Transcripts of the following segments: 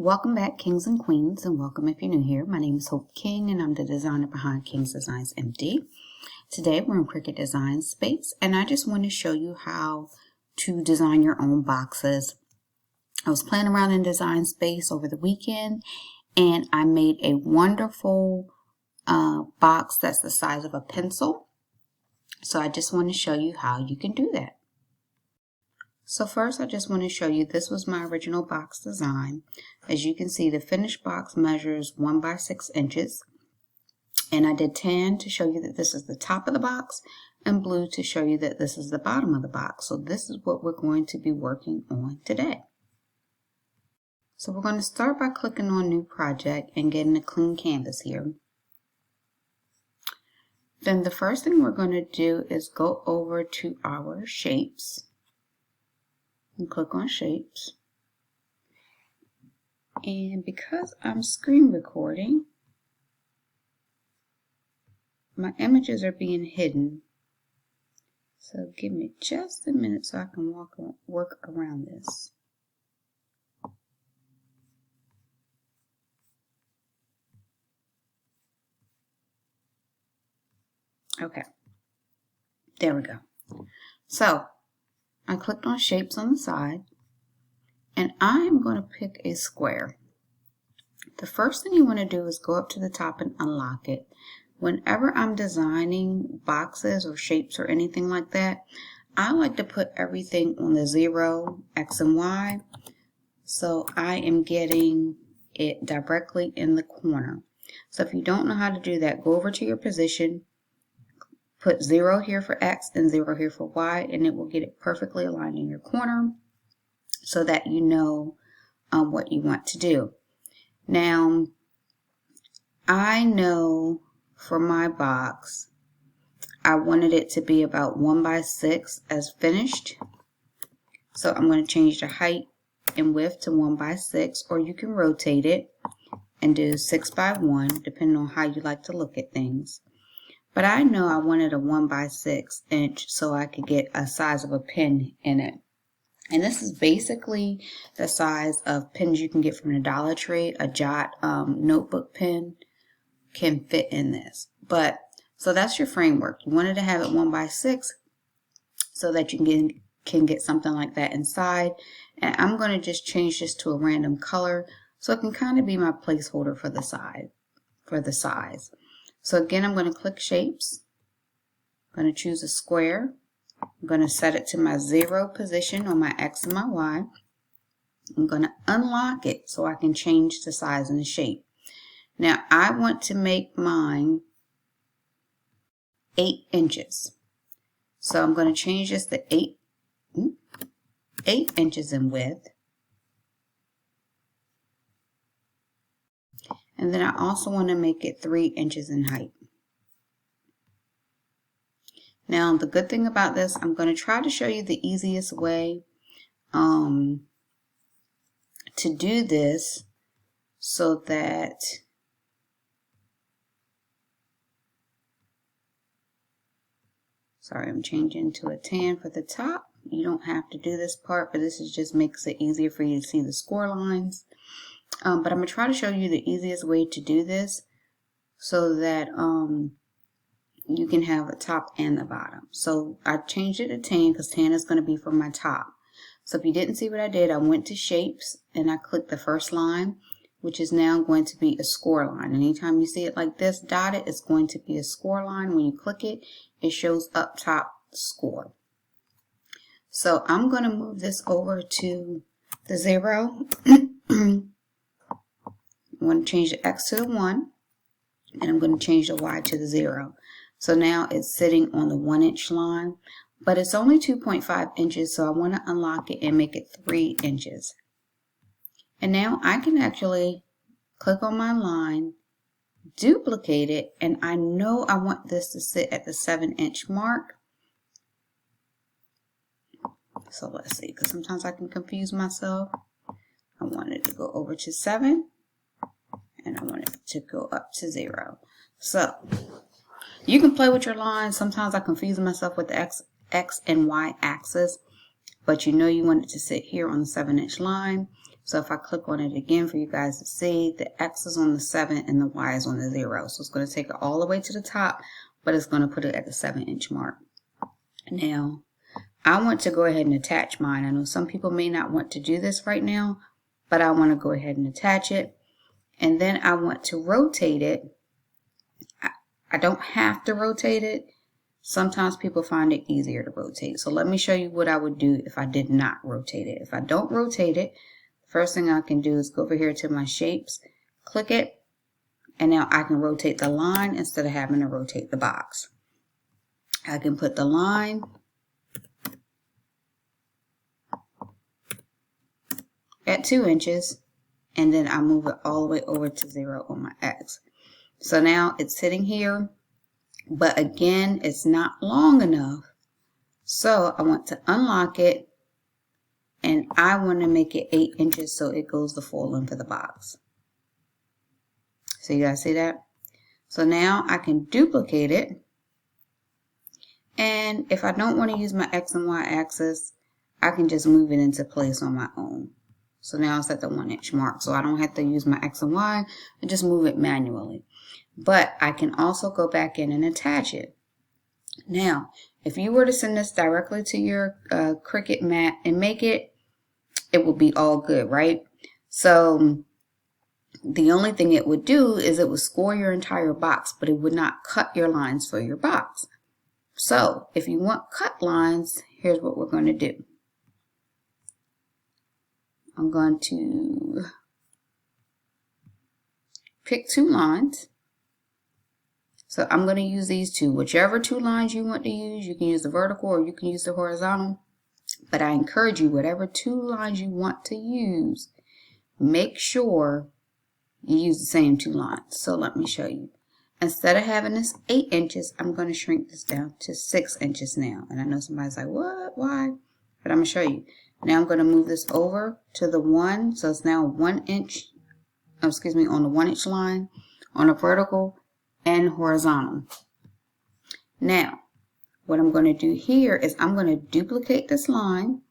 Welcome back, Kings and Queens, and welcome if you're new here. My name is Hope King, and I'm the designer behind Kings Designs MD. Today, we're in Cricut Design Space, and I just want to show you how to design your own boxes. I was playing around in Design Space over the weekend, and I made a wonderful box that's the size of a pencil. So I just want to show you how you can do that. So first, I just want to show you, this was my original box design. As you can see, the finished box measures 1 by 6 inches. And I did tan to show you that this is the top of the box, and blue to show you that this is the bottom of the box. So this is what we're going to be working on today. So we're going to start by clicking on New Project and getting a clean canvas here. Then the first thing we're going to do is go over to our shapes. And click on shapes, and because I'm screen recording, my images are being hidden, so give me just a minute so I can work around this. Okay, there we go. So I clicked on shapes on the side, and I am going to pick a square. The first thing you want to do is go up to the top and unlock it. Whenever I'm designing boxes or shapes or anything like that, I like to put everything on the 0, X and Y, so I am getting it directly in the corner. So if you don't know how to do that, go over to your position, put 0 here for X and 0 here for Y, and it will get it perfectly aligned in your corner so that you know what you want to do. Now, I know for my box, I wanted it to be about 1 by 6 as finished. So I'm going to change the height and width to 1 by 6, or you can rotate it and do 6 by 1, depending on how you like to look at things. But I know I wanted a 1 by 6 inch so I could get a size of a pen in it. And this is basically the size of pens you can get from the Dollar Tree. A Jot notebook pen can fit in this. But so that's your framework. You wanted to have it 1 by 6 so that you can get something like that inside. And I'm going to just change this to a random color so it can kind of be my placeholder for the size. So again, I'm going to click shapes. I'm going to choose a square. I'm going to set it to my 0 position on my X and my Y. I'm going to unlock it so I can change the size and the shape. Now I want to make mine 8 inches. So I'm going to change this to 8 inches in width. And then I also want to make it 3 inches in height. Now, the good thing about this, I'm going to try to show you the easiest way to do this so that sorry, I'm changing to a tan for the top. You don't have to do this part, but this just makes it easier for you to see the score lines. But I'm going to try to show you the easiest way to do this so that you can have a top and the bottom. So I changed it to tan because tan is going to be for my top. So if you didn't see what I did, I went to shapes and I clicked the first line, which is now going to be a score line. Anytime you see it like this dotted, it's going to be a score line. When you click it, it shows up top score. So I'm going to move this over to the 0. I'm going to change the X to the 1, and I'm going to change the Y to the 0. So now it's sitting on the 1 inch line, but it's only 2.5 inches, so I want to unlock it and make it 3 inches. And now I can actually click on my line, duplicate it, and I know I want this to sit at the 7 inch mark. So let's see, because sometimes I can confuse myself. I want it to go over to 7. And I want it to go up to 0. So you can play with your lines. Sometimes I confuse myself with the X and Y axis, but you know you want it to sit here on the 7 inch line. So if I click on it again for you guys to see, the X is on the 7 and the Y is on the 0. So it's going to take it all the way to the top, but it's going to put it at the 7-inch mark. Now, I want to go ahead and attach mine. I know some people may not want to do this right now, but I want to go ahead and attach it. And then I want to rotate it. I don't have to rotate it. Sometimes people find it easier to rotate. So let me show you what I would do if I did not rotate it. If I don't rotate it, the first thing I can do is go over here to my shapes, click it, and now I can rotate the line instead of having to rotate the box. I can put the line at 2 inches, and then I move it all the way over to 0 on my X. So now it's sitting here. But again, it's not long enough. So I want to unlock it, and I want to make it 8 inches so it goes the full length of the box. So you guys see that? So now I can duplicate it. And if I don't want to use my X and Y axis, I can just move it into place on my own. So now it's at the 1-inch mark. So I don't have to use my X and Y, I just move it manually. But I can also go back in and attach it. Now, if you were to send this directly to your Cricut mat and make it, it will be all good, right? So the only thing it would do is it would score your entire box, but it would not cut your lines for your box. So if you want cut lines, here's what we're going to do. I'm going to pick 2 lines. So I'm going to use these 2. Whichever 2 lines you want to use, you can use the vertical or you can use the horizontal. But I encourage you, whatever 2 lines you want to use, make sure you use the same 2 lines. So let me show you. Instead of having this 8 inches, I'm going to shrink this down to 6 inches now. And I know somebody's like, what? Why? But I'm going to show you. Now I'm going to move this over to the 1. So it's now 1 inch, on the 1-inch line on a vertical and horizontal. Now, what I'm going to do here is I'm going to duplicate this line.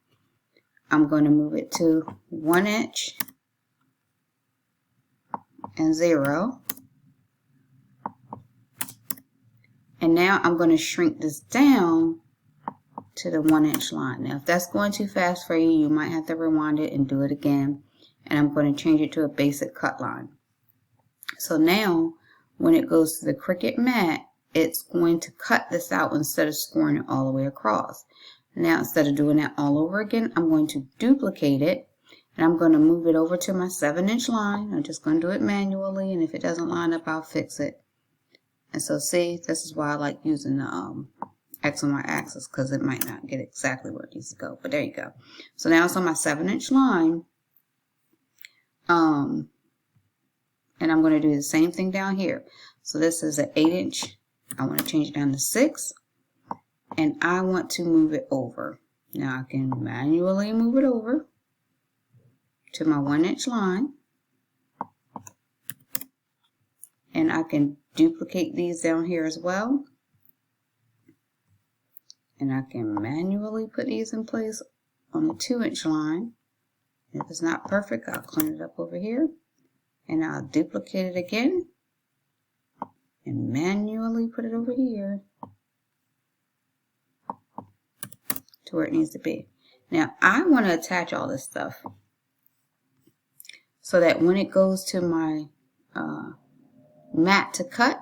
I'm going to move it to 1 inch and 0. And now I'm going to shrink this down to the 1-inch line. Now, if that's going too fast for you, you might have to rewind it and do it again. And I'm going to change it to a basic cut line. So now, when it goes to the Cricut mat, it's going to cut this out instead of scoring it all the way across. Now, instead of doing that all over again, I'm going to duplicate it, and I'm going to move it over to my 7-inch line. I'm just going to do it manually, and if it doesn't line up, I'll fix it. And so, see, this is why I like using the X and Y axis, because it might not get exactly where it needs to go. But there you go. So now it's on my 7-inch line. And I'm going to do the same thing down here. So this is an 8-inch. I want to change it down to 6. And I want to move it over. Now I can manually move it over to my 1-inch line. And I can duplicate these down here as well. And I can manually put these in place on the 2-inch line. If it's not perfect, I'll clean it up over here. And I'll duplicate it again and manually put it over here to where it needs to be. Now, I want to attach all this stuff so that when it goes to my mat to cut,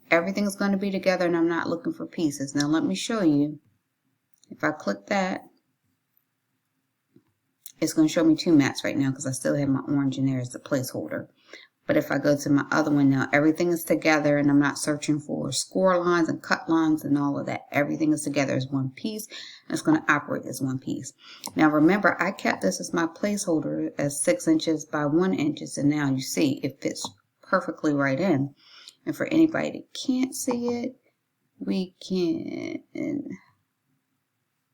everything's going to be together and I'm not looking for pieces. Now, let me show you. If I click that, it's going to show me 2 mats right now because I still have my orange in there as the placeholder. But if I go to my other one now, everything is together and I'm not searching for score lines and cut lines and all of that. Everything is together as one piece and it's going to operate as one piece. Now remember, I kept this as my placeholder as 6 inches by 1 inch, and now you see it fits perfectly right in. And for anybody that can't see it, we can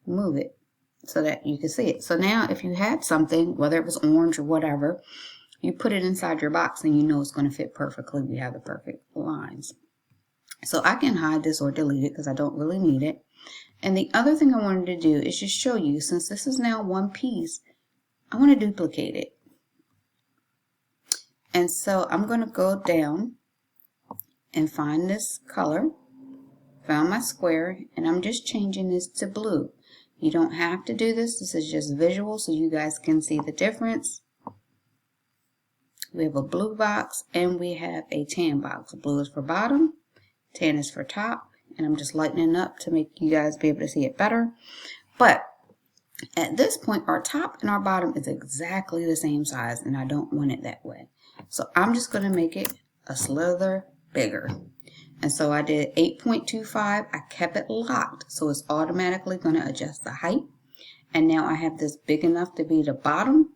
move it so that you can see it. So now if you had something, whether it was orange or whatever, you put it inside your box and you know it's going to fit perfectly. We have the perfect lines. So I can hide this or delete it because I don't really need it. And the other thing I wanted to do is just show you, since this is now one piece, I want to duplicate it. And so I'm going to go down and find this color, found my square, and I'm just changing this to blue. You don't have to do this. This is just visual so you guys can see the difference. We have a blue box and we have a tan box. Blue is for bottom, tan is for top, and I'm just lightening up to make you guys be able to see it better. But at this point, our top and our bottom is exactly the same size, and I don't want it that way. So I'm just going to make it a slither bigger. And so I did 8.25. I kept it locked, so it's automatically going to adjust the height. And now I have this big enough to be the bottom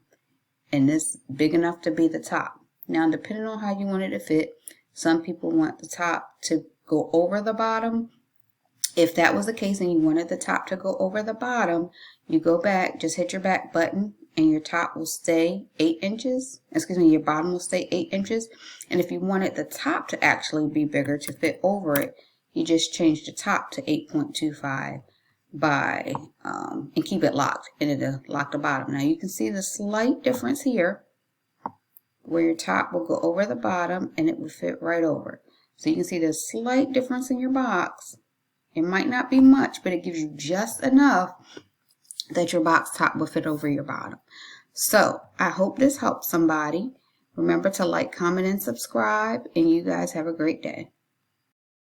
and this big enough to be the top. Now, depending on how you want it to fit, some people want the top to go over the bottom. If that was the case and you wanted the top to go over the bottom, you go back, just hit your back button, and your top will stay 8 inches. Excuse me, your bottom will stay 8 inches. And if you wanted the top to actually be bigger to fit over it, you just change the top to 8.25 and keep it locked, and it'll lock the bottom. Now you can see the slight difference here where your top will go over the bottom and it will fit right over. So you can see the slight difference in your box. It might not be much, but it gives you just enough that your box top will fit over your bottom. So I hope this helps somebody. Remember to like, comment, and subscribe, and you guys have a great day.